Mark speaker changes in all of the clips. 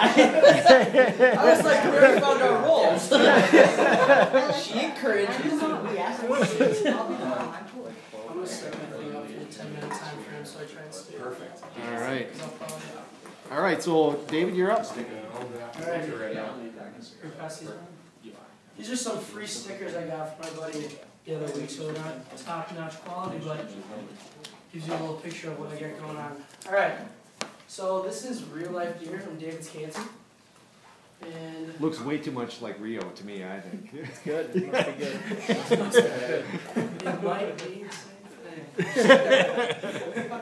Speaker 1: I was like, we already found our roles. She encourages.
Speaker 2: I'm gonna set my thing up for a 10-minute time frame, so I try and stay.
Speaker 3: Perfect.
Speaker 4: All right. All right, so David, you're up.
Speaker 2: All right. Here, pass these around. These are some free stickers I got from my buddy the other week, so they're not top-notch quality, but gives you a little picture of what I got going on. All right. So this is real-life deer from David's Canton. And
Speaker 4: Looks way too much like Rio to me, I think.
Speaker 1: It's good. It must be good.
Speaker 2: it might be the same thing.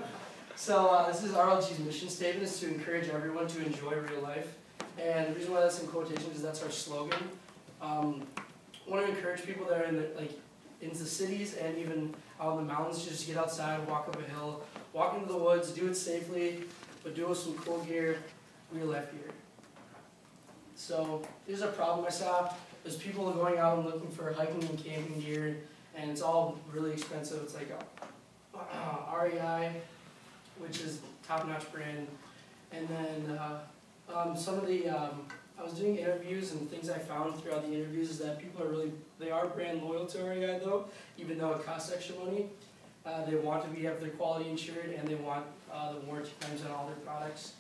Speaker 2: So this is RLG's mission statement, is to encourage everyone to enjoy real life. And the reason why that's in quotations is that's our slogan. I want to encourage people that are in the cities and even out in the mountains, just get outside, walk up a hill, walk into the woods, do it safely, but do it with some cool gear, real life gear. So here's a problem I saw. There's people going out and looking for hiking and camping gear, and it's all really expensive. It's like REI, which is top-notch brand, and then some of the I was doing interviews, and things I found throughout the interviews is that people are brand loyal to REI though, even though it costs extra money. They want to have their quality insured, and they want the warranty claims on all their products.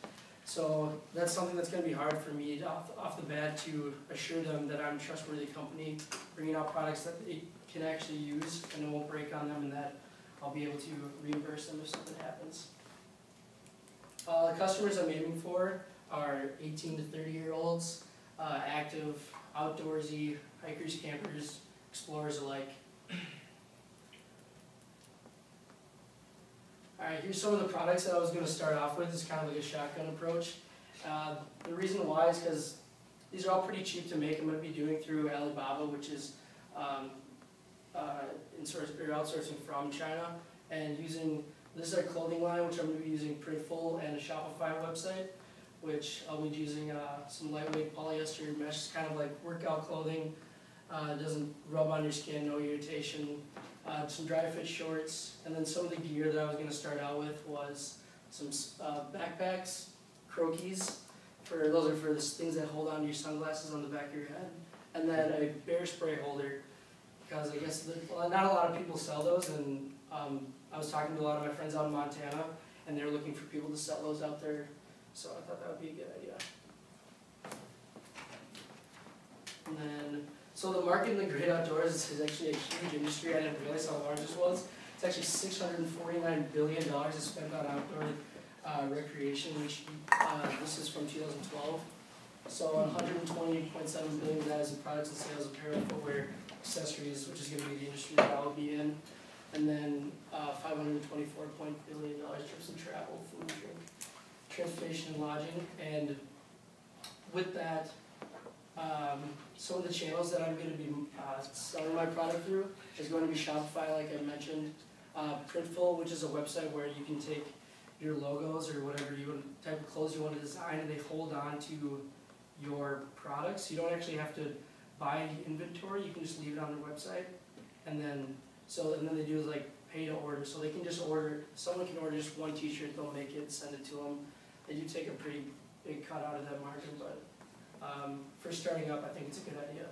Speaker 2: So that's something that's going to be hard for me off the bat to assure them that I'm a trustworthy company, bringing out products that they can actually use and it won't break on them, and that I'll be able to reimburse them if something happens. The customers I'm aiming for are 18 to 30-year-olds, active, outdoorsy, hikers, campers, explorers alike. Alright, here's some of the products that I was going to start off with. It's kind of like a shotgun approach. The reason why is because these are all pretty cheap to make. I'm going to be doing through Alibaba, which is outsourcing from China, and this is our clothing line, which I'm going to be using Printful and a Shopify website, which I'll be using some lightweight polyester mesh, kind of like workout clothing. It doesn't rub on your skin, no irritation. Some dry fit shorts, and then some of the gear that I was going to start out with was some backpacks, croquis, those are for the things that hold on to your sunglasses on the back of your head, and then a bear spray holder, because I guess not a lot of people sell those, and I was talking to a lot of my friends out in Montana, and they're looking for people to sell those out there, so I thought that would be a good idea. And then, so the market in the great outdoors is actually a huge industry. I didn't realize how large this was. It's actually $649 billion is spent on outdoor recreation, which this is from 2012. So $120.7 billion of that is in products and sales, apparel, footwear, accessories, which is going to be the industry that I'll be in. And then $524 billion trips and travel, food, drink, transportation, and lodging. And with that, some of the channels that I'm going to be selling my product through is going to be Shopify, like I mentioned, Printful, which is a website where you can take your logos or whatever type of clothes you want to design, and they hold on to your products. You don't actually have to buy the inventory; you can just leave it on their website, and then they do like pay to order. So they can just order. Someone can order just one T-shirt, they'll make it, send it to them. They do take a pretty big cut out of that market, but for starting up, I think it's a good idea.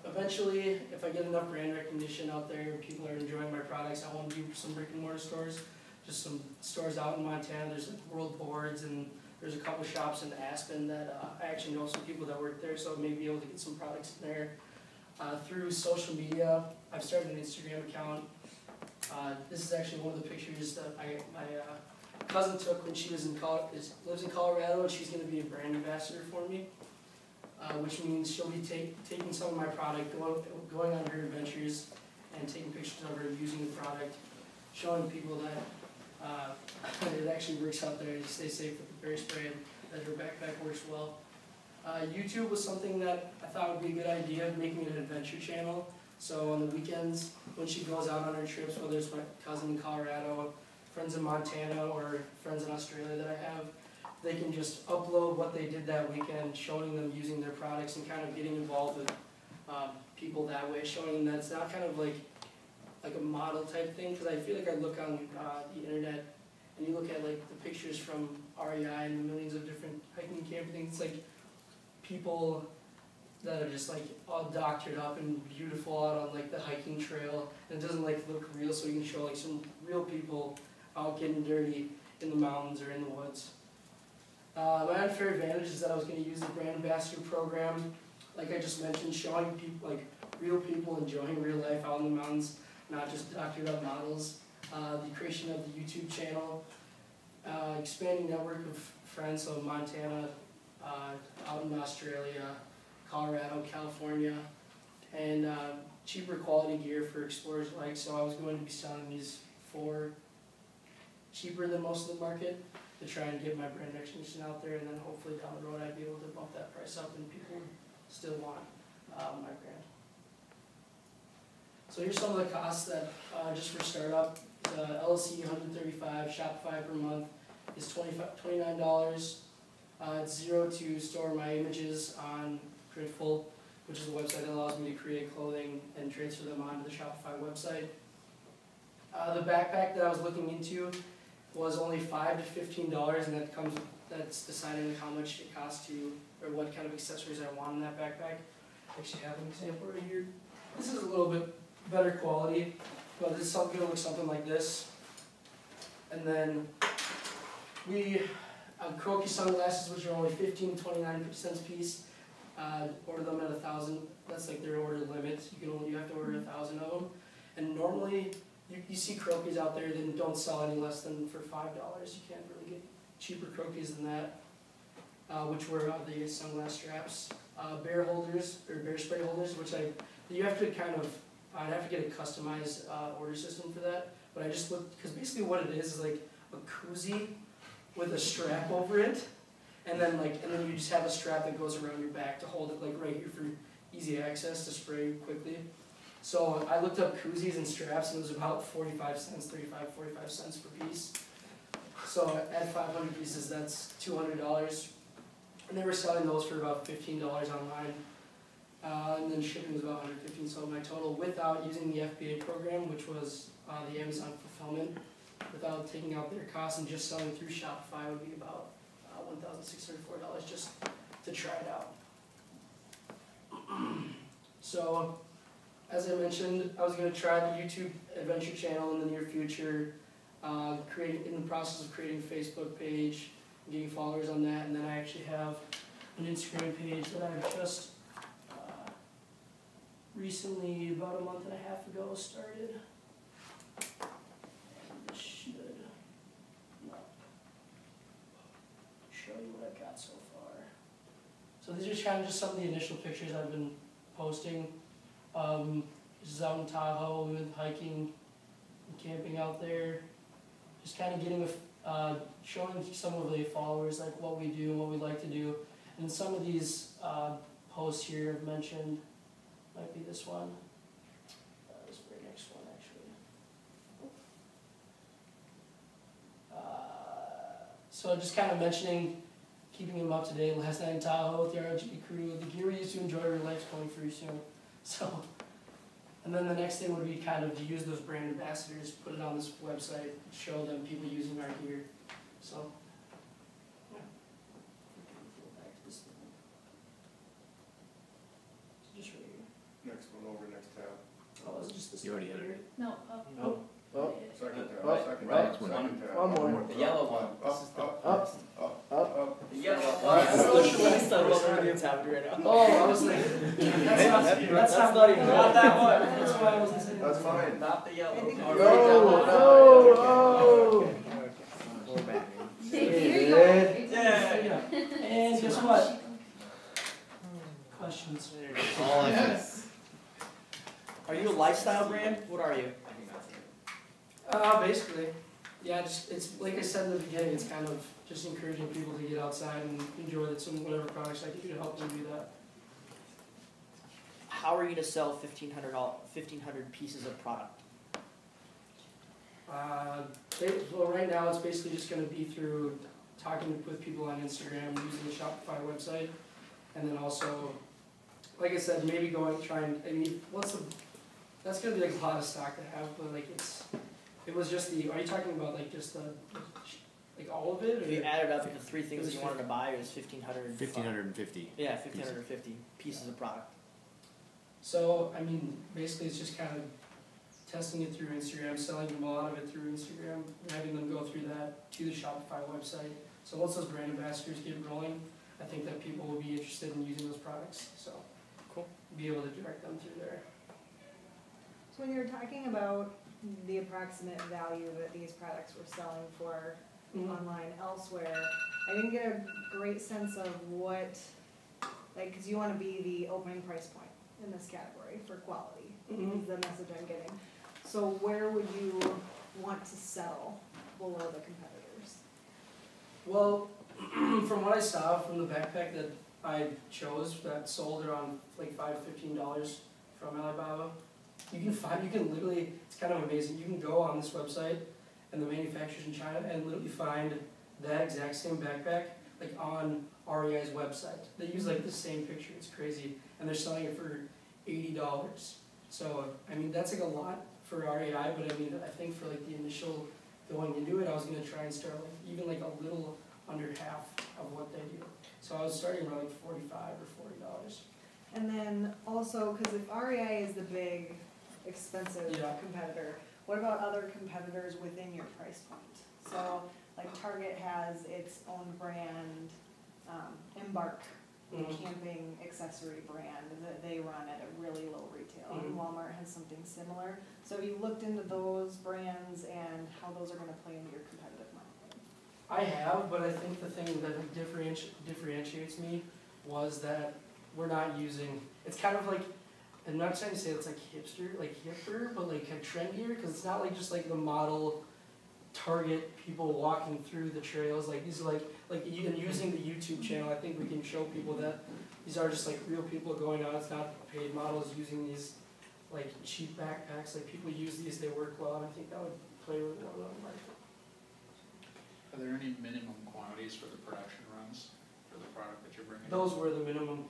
Speaker 2: Eventually, if I get enough brand recognition out there and people are enjoying my products, I want to do some brick and mortar stores, just some stores out in Montana. There's like World Boards, and there's a couple shops in Aspen that I actually know some people that work there, so I may be able to get some products in there. Through social media, I've started an Instagram account. This is actually one of the pictures that my cousin took when she was lives in Colorado, and she's going to be a brand ambassador for me, which means she'll be taking some of my product, going on her adventures, and taking pictures of her using the product, showing people that it actually works out there to stay safe with the bear spray, and that her backpack works well. YouTube was something that I thought would be a good idea, making it an adventure channel. So on the weekends, when she goes out on her trips, whether it's my cousin in Colorado, friends in Montana, or friends in Australia that I have, they can just upload what they did that weekend, showing them using their products and kind of getting involved with people that way, showing them that it's not kind of like a model type thing, because I feel like I look on the internet and you look at like the pictures from REI and the millions of different hiking and camping things, it's like people that are just like all doctored up and beautiful out on like the hiking trail, and it doesn't like look real, so you can show like some real people out getting dirty in the mountains or in the woods. My unfair advantage is that I was going to use the brand ambassador program, like I just mentioned, showing people, like real people enjoying real life out in the mountains, not just doctored up models. The creation of the YouTube channel, expanding network of friends, so Montana, out in Australia, Colorado, California, and cheaper quality gear for explorers like. So I was going to be selling these for cheaper than most of the market to try and get my brand recognition out there, and then hopefully down the road I'd be able to bump that price up and people would still want my brand. So here's some of the costs that just for startup. The LLC $135, Shopify per month is $29. It's $0 to store my images on Printful, which is a website that allows me to create clothing and transfer them onto the Shopify website. The backpack that I was looking into was only $5 to $15, and that's deciding how much it costs to, or what kind of accessories I want in that backpack. I actually have an example right here. This is a little bit better quality, but this is going to look something like this. And then we Kuroki sunglasses, which are only 15 to 29 cents a piece. Order them at 1,000. That's like their order limit. You have to order 1,000 of them. And normally you see Kurokis out there that don't sell any less than for $5. You can't really get cheaper Kurokis than that. Which were the sunglass straps, bear holders or bear spray holders, which you have to kind of. I'd have to get a customized order system for that, but I just looked, because basically what it is like a koozie with a strap over it, and then you just have a strap that goes around your back to hold it like right here for easy access to spray quickly. So I looked up koozies and straps, and it was about 45 cents, 35, 45 cents per piece. So at 500 pieces, that's $200, and they were selling those for about $15 online. And then shipping was about $115, so my total without using the FBA program, which was the Amazon fulfillment, without taking out their costs and just selling through Shopify would be about $1,604 just to try it out. So, as I mentioned, I was going to try the YouTube Adventure channel in the near future, in the process of creating a Facebook page, getting followers on that, and then I actually have an Instagram page that I've just recently, about a month and a half ago, started. And this should show you what I've got so far. So these are kind of just some of the initial pictures I've been posting. This is out in Tahoe. We went hiking and camping out there. Just kind of getting showing some of the followers like what we do and what we like to do. And some of these posts here I've mentioned. Might be this one. This very next one, actually. So just kind of mentioning, keeping them up to date. Last night in Tahoe with the RLG crew, the gear we used to enjoy real life's going free soon. So, and then the next thing would be kind of to use those brand ambassadors, put it on this website, show them people using our gear. So, yeah. Back to this thing. So just right here.
Speaker 3: Next one over, next tab.
Speaker 2: Oh, is it just this
Speaker 5: You already
Speaker 2: one
Speaker 5: had
Speaker 2: here?
Speaker 5: it.
Speaker 6: No, up.
Speaker 4: Oh, oh,
Speaker 3: Second tab,
Speaker 4: Up,
Speaker 3: second
Speaker 5: right,
Speaker 3: tab,
Speaker 5: it's one.
Speaker 3: second tab.
Speaker 4: One more.
Speaker 1: The yellow one.
Speaker 3: Up.
Speaker 1: The yellow
Speaker 4: Up.
Speaker 1: one.
Speaker 4: That's
Speaker 1: the list of what everything's happening right now.
Speaker 2: Oh, I was like, that's not even
Speaker 1: Not that one.
Speaker 2: That's why I wasn't saying.
Speaker 3: That's fine.
Speaker 1: Not the yellow.
Speaker 4: oh.
Speaker 5: We're back.
Speaker 6: Here you go.
Speaker 1: Yeah.
Speaker 2: And guess what? Questions?
Speaker 5: All I said.
Speaker 1: Are you a lifestyle brand? What are you?
Speaker 2: Basically, yeah. It's like I said in the beginning. It's kind of just encouraging people to get outside and enjoy whatever products I can do to help them do that.
Speaker 7: How are you going to sell 1,500 pieces of product?
Speaker 2: Well, right now it's basically just going to be through talking with people on Instagram, using the Shopify website, and then also, like I said, maybe that's going to be like a lot of stock to have, but like It was just the. Are you talking about like just the, like all of it?
Speaker 7: If you
Speaker 2: Or?
Speaker 7: added up the three things
Speaker 2: was
Speaker 7: you wanted to buy, it was 1,500.
Speaker 4: 1,550.
Speaker 7: Yeah, 1,550 pieces of product.
Speaker 2: So I mean, basically, it's just kind of testing it through Instagram, selling them a lot of it through Instagram, and having them go through that to the Shopify website. So once those brand ambassadors get rolling, I think that people will be interested in using those products. So
Speaker 7: Cool.
Speaker 2: Be able to direct them through there.
Speaker 6: So when you're talking about the approximate value that these products were selling for online elsewhere, I didn't get a great sense of what, like, because you want to be the opening price point in this category for quality, is the message I'm getting. So where would you want to settle below the competitors?
Speaker 2: Well, from what I saw from the backpack that I chose that sold around like $5 to $15 from Alibaba, you can literally, it's kind of amazing, you can go on this website and the manufacturers in China and literally find that exact same backpack like on REI's website. They use like the same picture, it's crazy, and they're selling it for $80. So, I mean, that's like a lot for REI, but I mean, I think for like the initial going into it, I was gonna try and start like even like a little under half of what they do. So I was starting around like $45 or $40.
Speaker 6: And then also, because if REI is the big, expensive
Speaker 2: Yeah.
Speaker 6: competitor, what about other competitors within your price point? So, like Target has its own brand, Embark, the camping accessory brand that they run at a really low retail, and Walmart has something similar. So have you looked into those brands and how those are going to play into your competitive market?
Speaker 2: I have, but I think the thing that differentiates me was that we're not using, it's kind of like, I'm not trying to say it's like hipper, but like kind of trendier, because it's not like just like the model Target people walking through the trails. Like these are like even using the YouTube channel, I think we can show people that these are just like real people going out. It's not paid models using these like cheap backpacks. Like people use these, they work well, and I think that would play really well on the market.
Speaker 8: Are there any minimum quantities for the production runs for the product that you're bringing?
Speaker 2: Those were the minimum.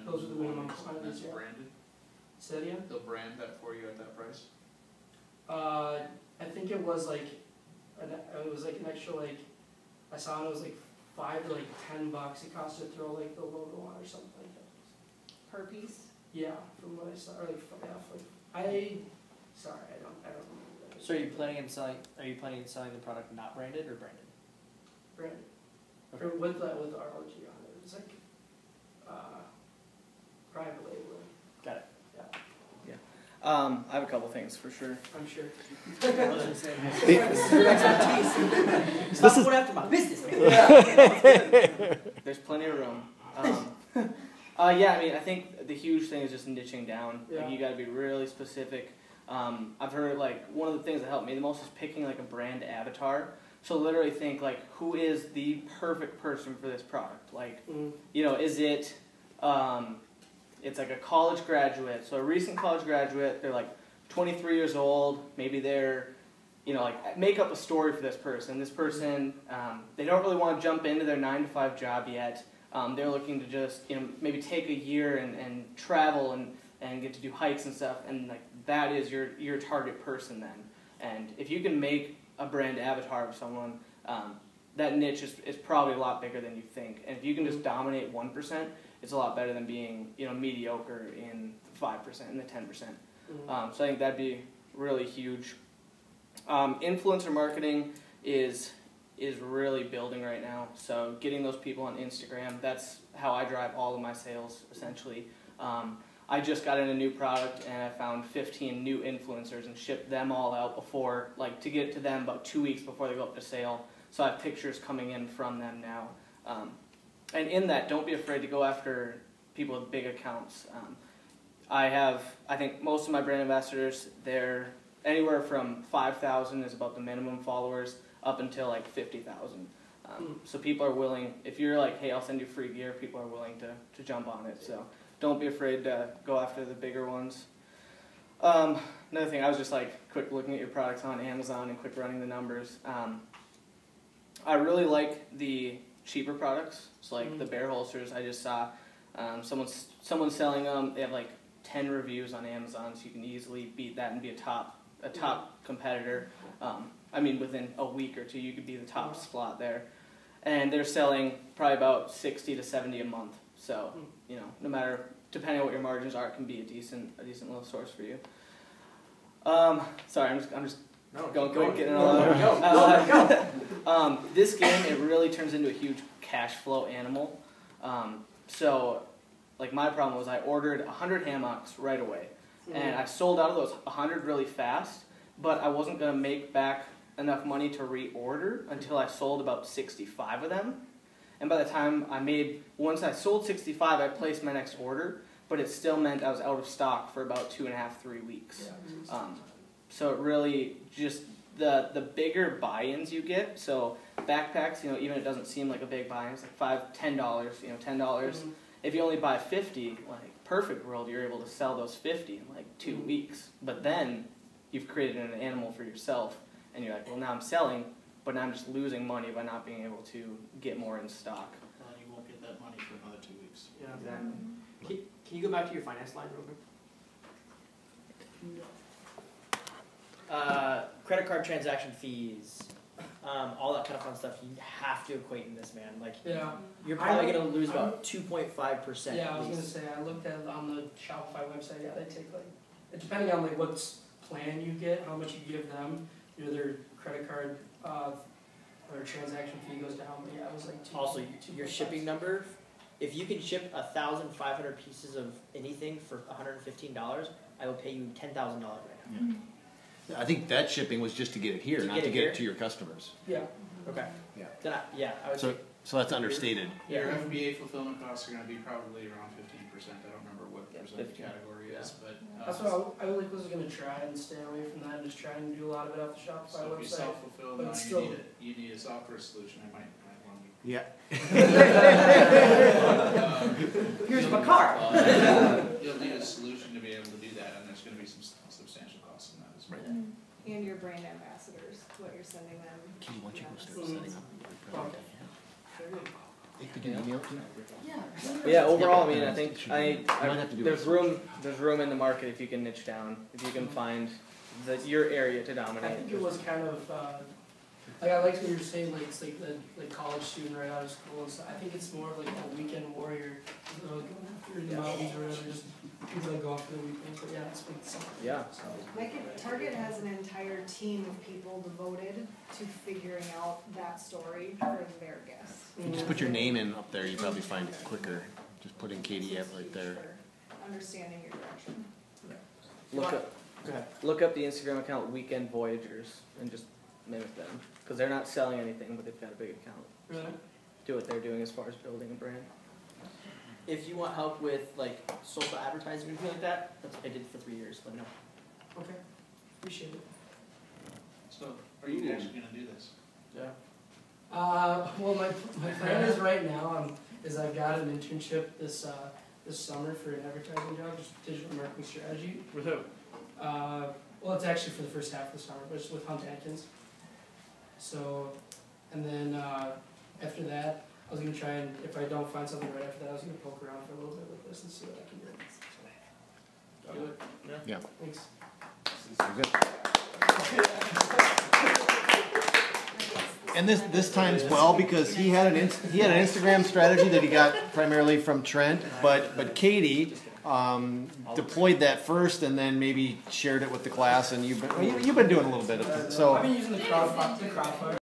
Speaker 8: Those are the minimum
Speaker 2: quantities,
Speaker 8: quantities,
Speaker 2: yeah.
Speaker 8: branded?
Speaker 2: Say that again?
Speaker 8: They'll brand that for you at that price?
Speaker 2: I think it was like, it was like an extra like, I saw it was like $5 to like $10 it cost to throw like the logo on or something like that.
Speaker 6: Per piece?
Speaker 2: Yeah, from what I saw, or like, yeah, sorry, I don't remember that.
Speaker 7: So are you planning on selling the product not branded or branded?
Speaker 2: Branded.
Speaker 7: Okay.
Speaker 2: Or with ROG on it. It's like, private labeling.
Speaker 7: Got it.
Speaker 5: I have a couple things for sure.
Speaker 2: I'm sure.
Speaker 7: Stop going after my business, man.
Speaker 5: There's plenty of room. Yeah, I mean, I think the huge thing is just niching down.
Speaker 2: Yeah.
Speaker 5: Like, you got to be really specific. I've heard, like, one of the things that helped me the most is picking, like, a brand avatar. So literally think, like, who is the perfect person for this product? Like, you know, is it, it's like a college graduate, so a recent college graduate, they're like 23 years old, maybe they're, you know, like, make up a story for this person. This person, they don't really want to jump into their 9-to-5 job yet. They're looking to just, you know, maybe take a year and travel and get to do hikes and stuff, and like that is your target person then. And if you can make a brand avatar of someone, that niche is probably a lot bigger than you think. And if you can just dominate 1%, it's a lot better than being, you know, mediocre in 5% and the 10%. So I think that'd be really huge. Influencer marketing is really building right now. So getting those people on Instagram, that's how I drive all of my sales, essentially. I just got in a new product and I found 15 new influencers and shipped them all out before, like, to get to them about 2 weeks before they go up to sale. So I have pictures coming in from them now. And in that, don't be afraid to go after people with big accounts. I think most of my brand ambassadors, they're anywhere from 5,000 is about the minimum followers up until like 50,000. So people are willing, if you're like, hey, I'll send you free gear, people are willing to jump on it. So don't be afraid to go after the bigger ones. Another thing, I was just like quick looking at your products on Amazon and quick running the numbers. I really like the cheaper products. So like the bear holsters, I just saw someone's selling them. They have like 10 reviews on Amazon, so you can easily beat that and be a top a top competitor. I mean, within a week or two, you could be the top slot there. And they're selling probably about 60 to 70 a month. So, you know, no matter, depending on what your margins are, it can be a decent little source for you. Sorry, I'm just getting it all out. This game, it really turns into a huge cash flow animal. So, like, my problem was I ordered 100 hammocks right away. And I sold out of those 100 really fast, but I wasn't going to make back enough money to reorder until I sold about 65 of them. And by the time once I sold 65, I placed my next order, but it still meant I was out of stock for about 2.5, 3 weeks. So it really just, the bigger buy-ins you get, so backpacks, you know, even it doesn't seem like a big buy-in, it's like $10, you know, $10. If you only buy 50, like perfect world, you're able to sell those 50 in like 2 weeks. But then you've created an animal for yourself, and you're like, well, now I'm selling, but now I'm just losing money by not being able to get more in stock.
Speaker 8: You won't get that money for another 2 weeks.
Speaker 7: Yeah, exactly. Can you go back to your finance line real quick? Credit card transaction fees, all that kind of fun stuff. You have to equate in this, man. Like, you're probably going to lose about 2.5%.
Speaker 2: Yeah, I was going to say, I looked at on the Shopify website, they take like, depending on like what plan you get, how much you give them, you know, their credit card or transaction fee goes down. But yeah, it was like
Speaker 7: Also, your shipping number, if you can ship 1,500 pieces of anything for $115, I will pay you $10,000 right now.
Speaker 4: I think that shipping was just to get it here, not to get it to your customers.
Speaker 2: Yeah.
Speaker 7: Okay.
Speaker 4: Yeah.
Speaker 7: I would
Speaker 4: So that's understated.
Speaker 8: Your FBA fulfillment costs are going to be probably around 15%. I don't remember what percent category is, but
Speaker 2: that's what I was going to try and stay away from that and just try and do a lot of it off the Shopify
Speaker 8: so if you
Speaker 2: website.
Speaker 8: self-fulfill
Speaker 2: But
Speaker 8: now,
Speaker 2: still,
Speaker 8: you need a software solution. I might want to.
Speaker 4: Yeah.
Speaker 7: Here's my card.
Speaker 8: You'll need a solution to be able to do that, and there's going to be some substantial costs in that as well.
Speaker 6: And your brand ambassadors, what you're sending them.
Speaker 4: Katie, why don't you go start setting up your product?
Speaker 2: Okay.
Speaker 4: Could you email it to me?
Speaker 5: Yeah, overall, I mean, I think
Speaker 4: might have to do
Speaker 5: there's room in the market if you can niche down, if you can find your area to dominate.
Speaker 2: I think it was kind of like I liked what you were saying, like it's like the college student right out of school and stuff. I think it's more of like a weekend warrior, you know, going after the mountains or whatever, just people that go off for the weekend. But yeah, it's big stuff.
Speaker 5: Yeah.
Speaker 6: Like Target has an entire team of people devoted to figuring out that story for their guests.
Speaker 4: If you just put your name in up there, you probably find it quicker. Just put in Katie App right there.
Speaker 6: Understanding your direction.
Speaker 5: Look up the Instagram account Weekend Voyagers and just mimic them, because they're not selling anything, but they've got a big account.
Speaker 2: Really?
Speaker 5: Do what they're doing as far as building a brand.
Speaker 7: If you want help with like social advertising or anything like that, that's what I did for 3 years. Let me know.
Speaker 2: Okay. Appreciate it.
Speaker 8: So, are you actually going to do this?
Speaker 5: Yeah.
Speaker 2: Well, my plan is right now is I've got an internship this summer for an advertising job, just digital marketing strategy.
Speaker 5: With who?
Speaker 2: Well, it's actually for the first half of the summer, but it's with Hunt Atkins. So, and then after that, I was gonna try and if I don't find something right after that, I was gonna poke around for a little bit with this and see what I can do. So, do it.
Speaker 4: Yeah.
Speaker 2: Thanks.
Speaker 4: Good. And this times well because he had an Instagram strategy that he got primarily from Trent, but Katie deployed that first and then maybe shared it with the class, and you've been doing a little bit of it. So
Speaker 2: I've been using the crowdfire.